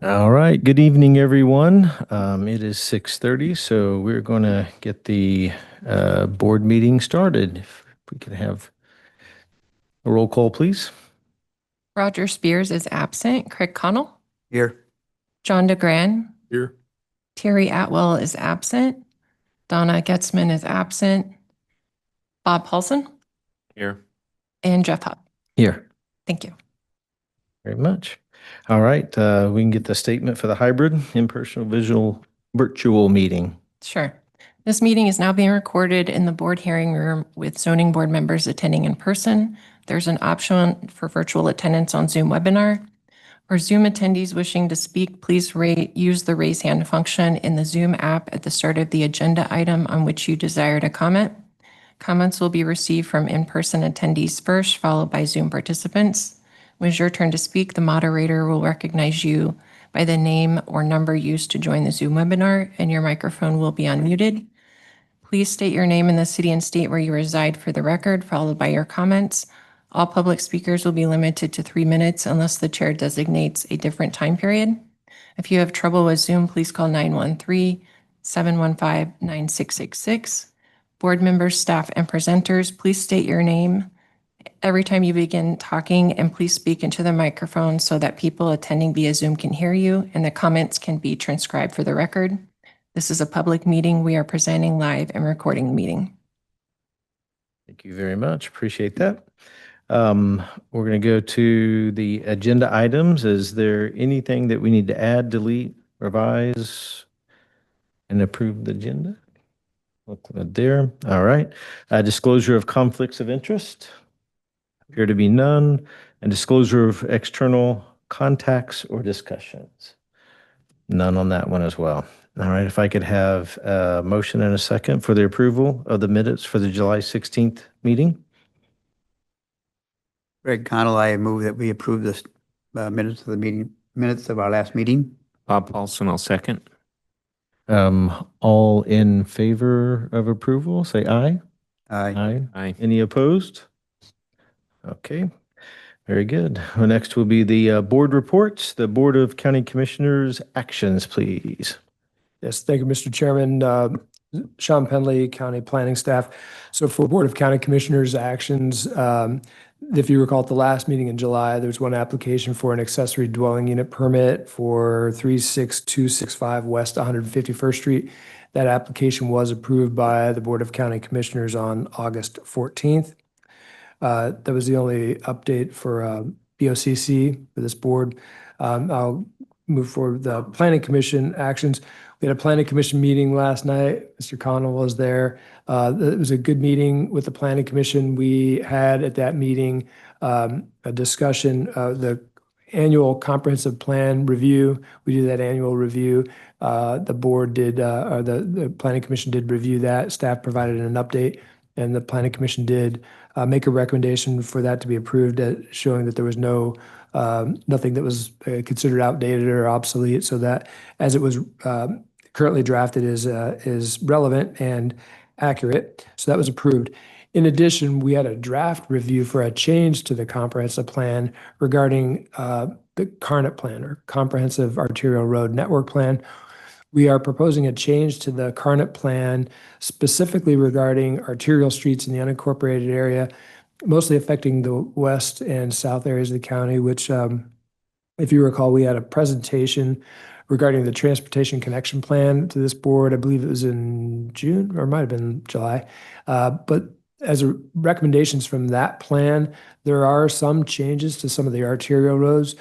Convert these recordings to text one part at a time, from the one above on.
All right. Good evening, everyone. It is 6:30, so we're going to get the board meeting started. If we can have a roll call, please. Roger Spears is absent. Craig Connell. Here. John DeGran. Here. Terry Atwell is absent. Donna Getzman is absent. Bob Paulson. Here. And Jeff Hupp. Here. Thank you. Very much. All right. We can get the statement for the hybrid in-person virtual meeting. Sure. This meeting is now being recorded in the board hearing room with zoning board members attending in person. There's an option for virtual attendance on Zoom webinar. For Zoom attendees wishing to speak, please use the raise hand function in the Zoom app at the start of the agenda item on which you desire to comment. Comments will be received from in-person attendees first, followed by Zoom participants. When it's your turn to speak, the moderator will recognize you by the name or number used to join the Zoom webinar, and your microphone will be unmuted. Please state your name and the city and state where you reside for the record, followed by your comments. All public speakers will be limited to 3 minutes unless the chair designates a different time period. If you have trouble with Zoom, please call 913-715-9666. Board members, staff, and presenters, please state your name every time you begin talking, and please speak into the microphone so that people attending via Zoom can hear you and the comments can be transcribed for the record. This is a public meeting. We are presenting live and recording the meeting. Thank you very much. Appreciate that. We're going to go to the agenda items. Is there anything that we need to add, delete, revise, and approve the agenda? Look there. All right. Disclosure of conflicts of interest. Appear to be none. And disclosure of external contacts or discussions. None on that one as well. All right. If I could have a motion and a second for the approval of the minutes for the July 16th meeting. Greg Connell, I move that we approve the minutes of our last meeting. Bob Paulson, I'll second. All in favor of approval, say aye. Aye. Aye. Any opposed? Okay, very good. Well, next will be the board reports. The Board of County Commissioners actions, please. Yes, thank you, Mr. Chairman. Sean Penley, County Planning Staff. So for Board of County Commissioners actions, if you recall at the last meeting in July, there's one application for an accessory dwelling unit permit for 36265 West 151st Street. That application was approved by the Board of County Commissioners on August 14th. That was the only update for BOCC for this board. I'll move forward with the Planning Commission actions. We had a Planning Commission meeting last night. Mr. Connell was there. It was a good meeting with the Planning Commission. We had at that meeting a discussion of the annual comprehensive plan review. We do that annual review. The board did, or the Planning Commission did review that. Staff provided an update, and the Planning Commission did make a recommendation for that to be approved, showing that there was nothing that was considered outdated or obsolete, so that as it was currently drafted is relevant and accurate. So that was approved. In addition, we had a draft review for a change to the comprehensive plan regarding the CARNET plan, or Comprehensive Arterial Road Network Plan. We are proposing a change to the CARNET plan specifically regarding arterial streets in the unincorporated area, mostly affecting the west and south areas of the county, which, if you recall, we had a presentation regarding the Transportation Connection Plan to this board. I believe it was in June, or it might have been July. But as recommendations from that plan, there are some changes to some of the arterial roads.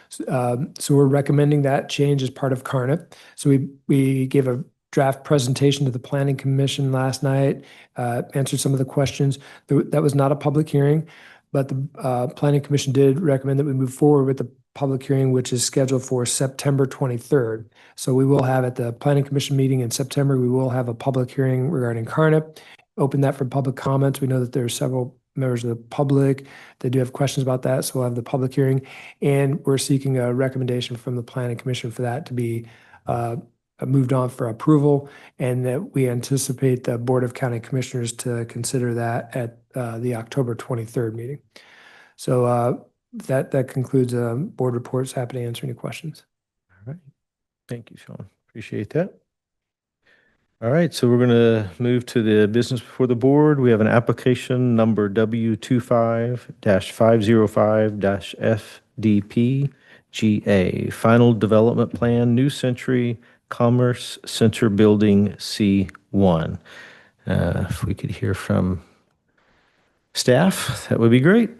So we're recommending that change as part of CARNET. So we gave a draft presentation to the Planning Commission last night, answered some of the questions. That was not a public hearing, but the Planning Commission did recommend that we move forward with the public hearing, which is scheduled for September 23rd. So we will have at the Planning Commission meeting in September, we will have a public hearing regarding CARNET, open that for public comments. We know that there are several members of the public that do have questions about that, so we'll have the public hearing, and we're seeking a recommendation from the Planning Commission for that to be moved on for approval, and that we anticipate the Board of County Commissioners to consider that at the October 23rd meeting. So that concludes board reports. Happy to answer any questions. right. Thank you, Sean. Appreciate that. All right, so we're going to move to the business before the board. We have an application number W25-505-FDP-GA, Final Development Plan, New Century Commerce Center Building C1. If we could hear from staff, that would be great.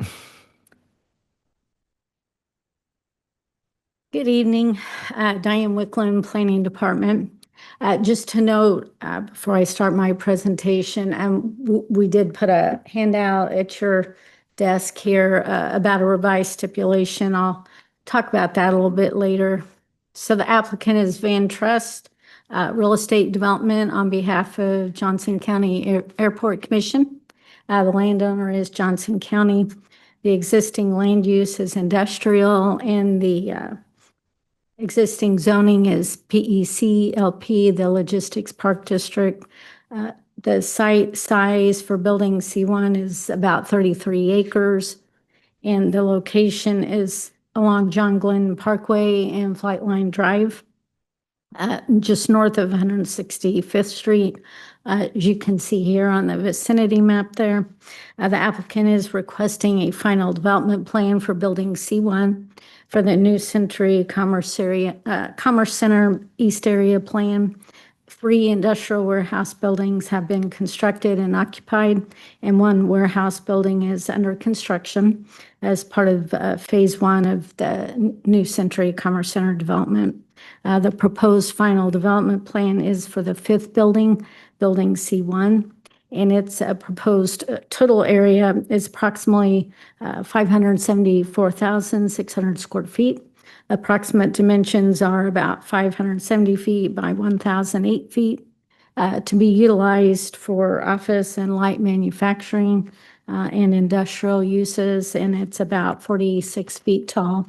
Good evening, Diane Wicklund, Planning Department. Just to note, before I start my presentation, we did put a handout at your desk here about a revised stipulation. I'll talk about that a little bit later. So the applicant is Van Trust Real Estate Development on behalf of Johnson County Airport Commission. The landowner is Johnson County. The existing land use is industrial, and the existing zoning is PEC LP, the Logistics Park District. The site size for building C1 is about 33 acres, and the location is along John Glenn Parkway and Flightline Drive, just north of 165th Street. As you can see here on the vicinity map there, the applicant is requesting a final development plan for building C1 for the New Century Commerce Center East Area Plan. 3 industrial warehouse buildings have been constructed and occupied, and 1 warehouse building is under construction as part of phase 1 of the New Century Commerce Center development. The proposed final development plan is for the 5th building, building C1, and its proposed total area is approximately 574,600 square feet. Approximate dimensions are about 570 feet by 1,008 feet, to be utilized for office and light manufacturing and industrial uses, and it's about 46 feet tall.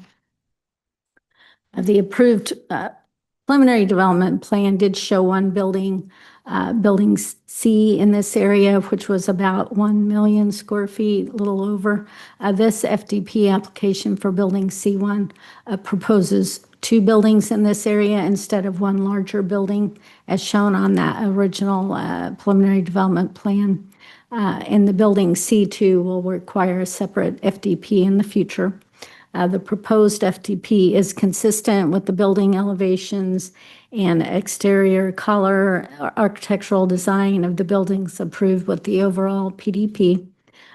The approved preliminary development plan did show 1 building, building C in this area, which was about 1 million square feet, a little over. This FDP application for building C1 proposes 2 buildings in this area instead of 1 larger building, as shown on that original preliminary development plan. And the building C2 will require a separate FDP in the future. The proposed FDP is consistent with the building elevations and exterior color, architectural design of the buildings approved with the overall PDP.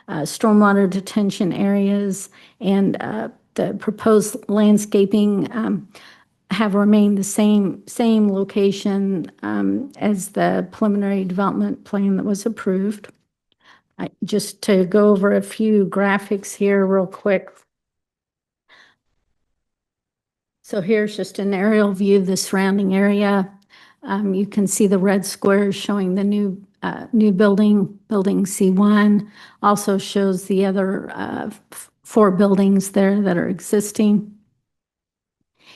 Stormwater detention areas and the proposed landscaping have remained the same location as the preliminary development plan that was approved. Just to go over a few graphics here real quick. So here's just an aerial view of the surrounding area. You can see the red squares showing the new building, building C1. Also shows the other 4 buildings there that are existing.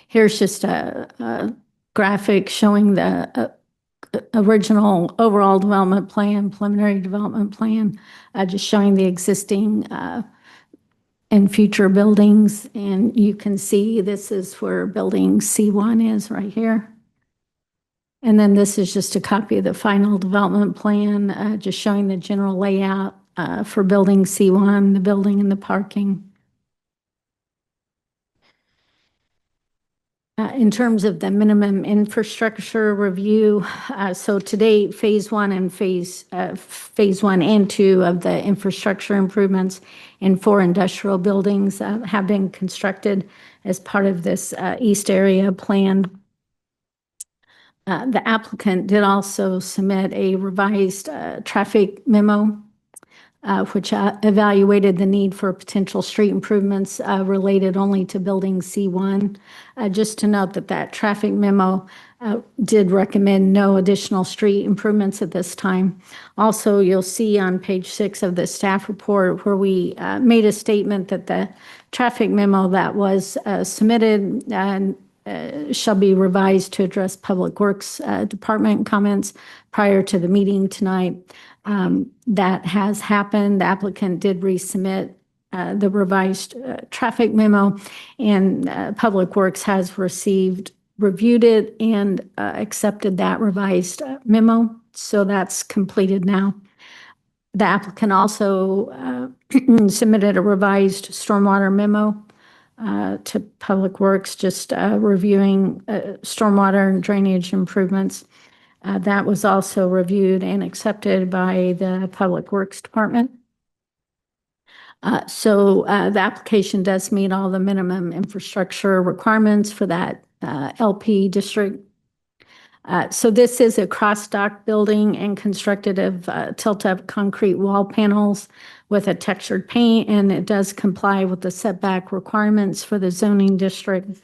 Here's just a graphic showing the original overall development plan, preliminary development plan, just showing the existing and future buildings. And you can see this is where building C1 is right here. And then this is just a copy of the final development plan, just showing the general layout for building C1, the building and the parking. In terms of the minimum infrastructure review, so to date, phase 1 and phase 1 and 2 of the infrastructure improvements in 4 industrial buildings have been constructed as part of this East Area plan. The applicant did also submit a revised traffic memo, which evaluated the need for potential street improvements related only to building C1. Just to note that traffic memo did recommend no additional street improvements at this time. Also, you'll see on page 6 of the staff report where we made a statement that the traffic memo that was submitted shall be revised to address Public Works Department comments prior to the meeting tonight. That has happened. The applicant did resubmit the revised traffic memo, and Public Works has received reviewed it and accepted that revised memo. So that's completed now. The applicant also submitted a revised stormwater memo to Public Works, just reviewing stormwater and drainage improvements. That was also reviewed and accepted by the Public Works Department. So the application does meet all the minimum infrastructure requirements for that LP district. So this is a cross-dock building and constructed of tilt-up concrete wall panels with a textured paint, and it does comply with the setback requirements for the zoning district.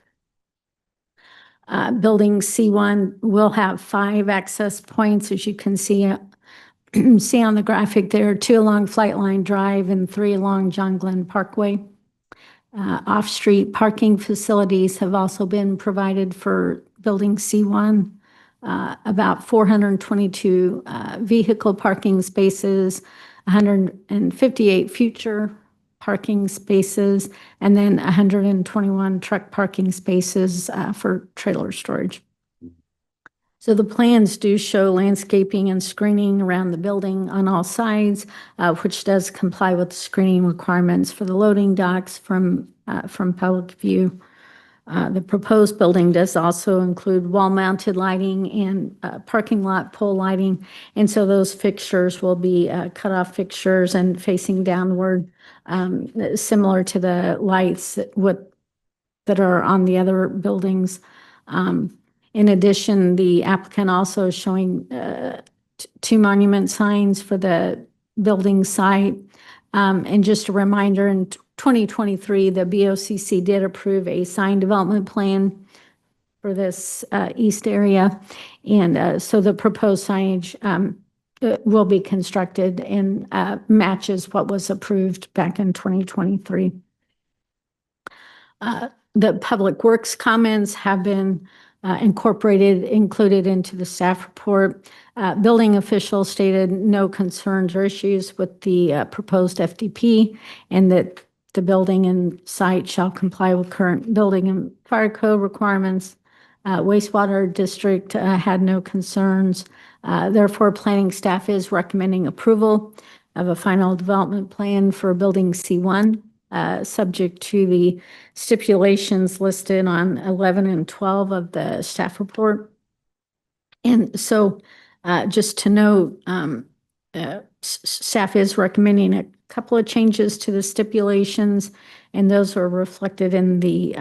Building C1 will have 5 access points, as you can see on the graphic there, 2 along Flightline Drive and 3 along John Glenn Parkway. Off-street parking facilities have also been provided for Building C1. About 422 vehicle parking spaces, 158 future parking spaces, and then 121 truck parking spaces for trailer storage. So the plans do show landscaping and screening around the building on all sides, which does comply with the screening requirements for the loading docks from public view. The proposed building does also include wall-mounted lighting and parking lot pole lighting. And so those fixtures will be cut-off fixtures and facing downward, similar to the lights that are on the other buildings. In addition, the applicant also is showing 2 monument signs for the building site. And just a reminder, in 2023, the BOCC did approve a sign development plan for this east area. And so the proposed signage will be constructed and matches what was approved back in 2023. The Public Works comments have been included into the staff report. Building officials stated no concerns or issues with the proposed FDP, and that the building and site shall comply with current building and fire code requirements. Wastewater district had no concerns. Therefore, planning staff is recommending approval of a final development plan for building C1, subject to the stipulations listed on 11 and 12 of the staff report. And so just to note, staff is recommending a couple of changes to the stipulations, and those are reflected in the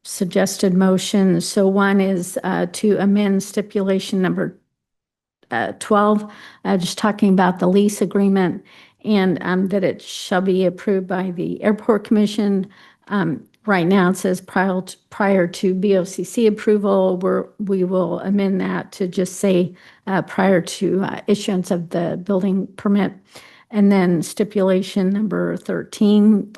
suggested motion. So one is to amend stipulation number 12, just talking about the lease agreement, and that it shall be approved by the Airport Commission. Right now, it says prior to BOCC approval, we will amend that to just say prior to issuance of the building permit. And then stipulation number 13,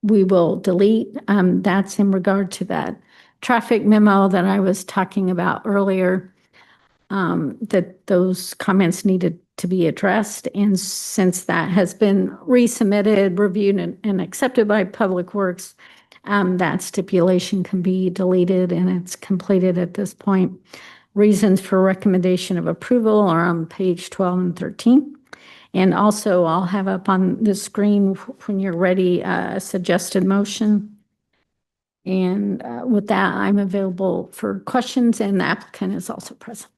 we will delete. That's in regard to that traffic memo that I was talking about earlier, that those comments needed to be addressed. And since that has been resubmitted, reviewed, and accepted by Public Works, that stipulation can be deleted, and it's completed at this point. Reasons for recommendation of approval are on page 12 and 13. And also, I'll have up on the screen when you're ready a suggested motion. And with that, I'm available for questions, and the applicant is also present.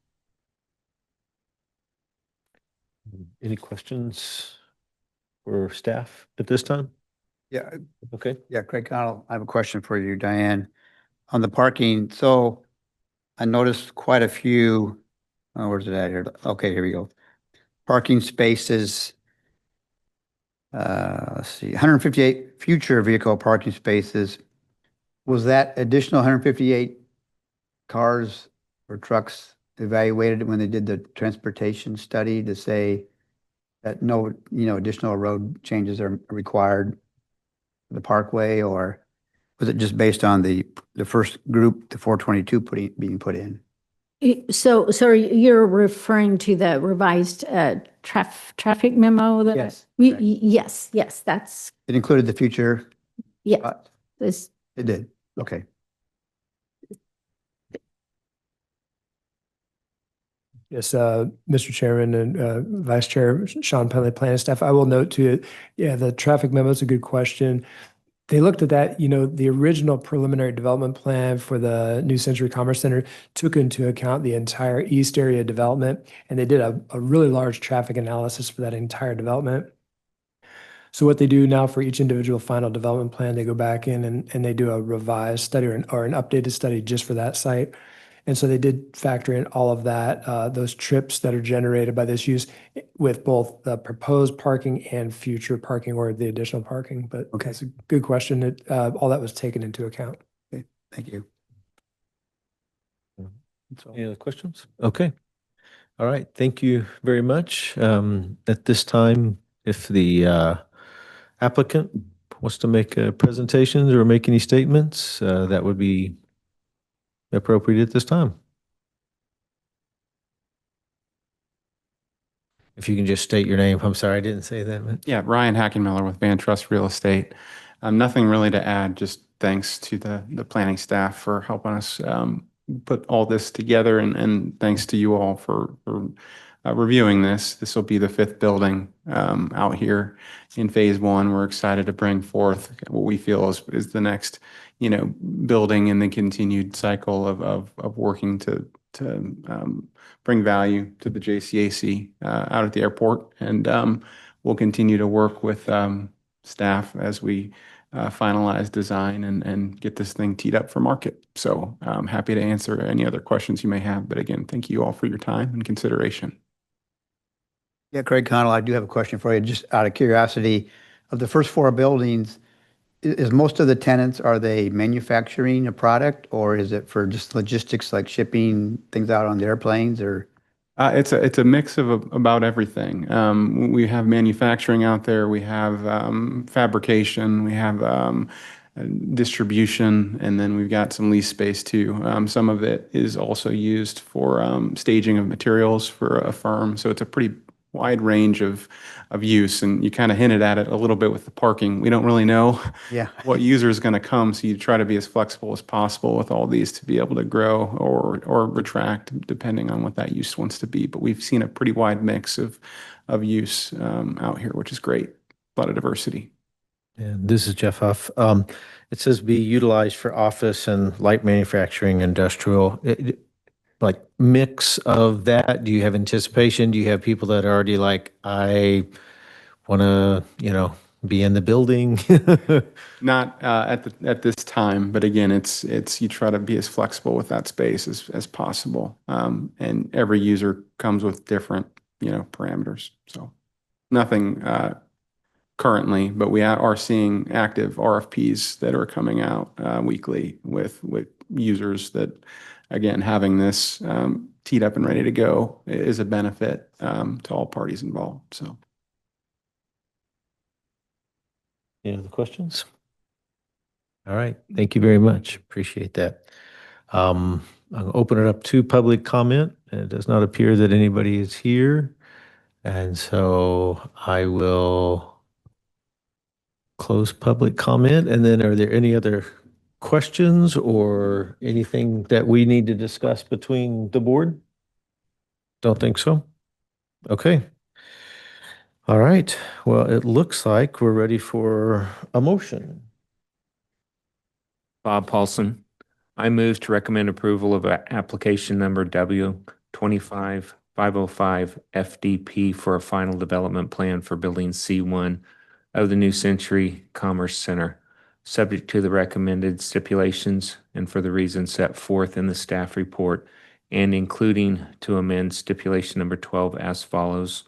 Any questions for staff at this time? Yeah, Okay. yeah, Craig Connell, I have a question for you, Diane. On the parking, so I noticed quite a few, where's it at here? Okay, here we go. Parking spaces. Let's see, 158 future vehicle parking spaces. Was that additional 158 cars or trucks evaluated when they did the transportation study to say that no, additional road changes are required for the parkway, or was it just based on the first group, the 422 being put in? So you're referring to the revised traffic memo? Yes. Yes, that's, It included the future? yeah. This, It did, okay. Yes, Mr. Chairman and Vice Chair Sean Penley, planning staff, I will note too, yeah, the traffic memo is a good question. They looked at that, the original preliminary development plan for the New Century Commerce Center took into account the entire east area development, and they did a really large traffic analysis for that entire development. So what they do now for each individual final development plan, they go back in and they do a revised study or an updated study just for that site. And so they did factor in all of that, those trips that are generated by this use with both the proposed parking and future parking or the additional parking. But Okay. that's a good question. All that was taken into account. Thank you. Any other questions? Okay. All right. Thank you very much. At this time, if the applicant wants to make presentations or make any statements, that would be appropriate at this time. If you can just state your name. I'm sorry, I didn't say that. Yeah, Ryan Hackenmiller with Van Trust Real Estate. Nothing really to add, just thanks to the planning staff for helping us put all this together, and thanks to you all for reviewing this. This will be the fifth building out here in phase one. We're excited to bring forth what we feel is the next, building in the continued cycle of working to bring value to the JCAC out at the airport. And we'll continue to work with staff as we finalize design and get this thing teed up for market. So I'm happy to answer any other questions you may have. But again, thank you all for your time and consideration. Yeah, Craig Connell, I do have a question for you, just out of curiosity. Of the first four buildings, is most of the tenants, are they manufacturing a product, or is it for just logistics like shipping things out on the airplanes, or? It's a mix of about everything. We have manufacturing out there, we have fabrication, we have distribution, and then we've got some lease space too. Some of it is also used for staging of materials for a firm. So it's a pretty wide range of use, and you kind of hinted at it a little bit with the parking. We don't really know Yeah. what user is going to come, so you try to be as flexible as possible with all these to be able to grow or retract depending on what that use wants to be. But we've seen a pretty wide mix of use out here, which is great. A lot of diversity. Yeah, this is Jeff Huff. It says be utilized for office and light manufacturing, industrial. Like mix of that. Do you have anticipation? Do you have people that are already like, I want to, be in the building? Not at this time, but again, it's you try to be as flexible with that space as possible. And every user comes with different, parameters. So nothing currently, but we are seeing active RFPs that are coming out weekly with users that, again, having this teed up and ready to go is a benefit to all parties involved. So. Any other questions? All right. Thank you very much. Appreciate that. I'll open it up to public comment. It does not appear that anybody is here. And so I will close public comment. And then are there any other questions or anything that we need to discuss between the board? Don't think so. Okay. All right. Well, it looks like we're ready for a motion. Bob Paulson. I move to recommend approval of application number W25505 FDP for a final development plan for Building C1 of the New Century Commerce Center, subject to the recommended stipulations and for the reasons set forth in the staff report, and including to amend stipulation number 12 as follows.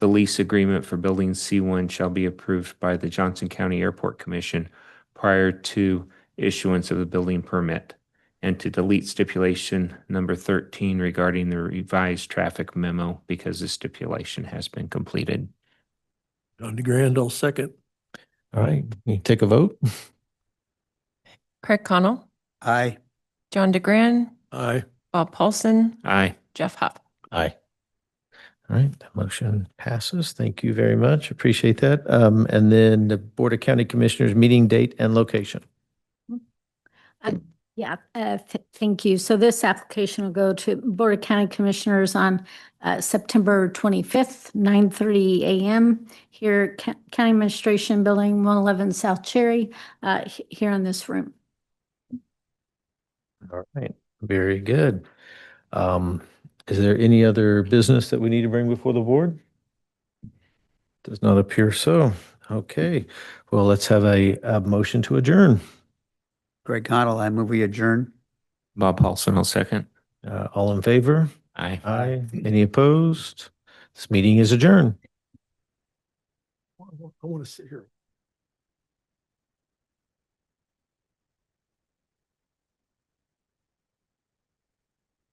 The lease agreement for Building C1 shall be approved by the Johnson County Airport Commission prior to issuance of the building permit, and to delete stipulation number 13 regarding the revised traffic memo because the stipulation has been completed. John DeGrand, I'll second. All right. You take a vote. Craig Connell, Aye. John DeGran, Aye. Bob Paulson, Aye. Jeff Huff. Aye. All right, the motion passes. Thank you very much. Appreciate that. And then the Board of County Commissioners meeting date and location. Yeah, thank you. So this application will go to Board of County Commissioners on September 25th, 9:30 a.m. here, County Administration Building, 111 South Cherry, here in this room. All right, very good. Is there any other business that we need to bring before the board? Does not appear so. Okay, well, let's have a motion to adjourn. Greg Connell, I move we adjourn. Bob Paulson will second. All in favor? Aye. Aye. Any opposed? This meeting is adjourned. I want to sit here.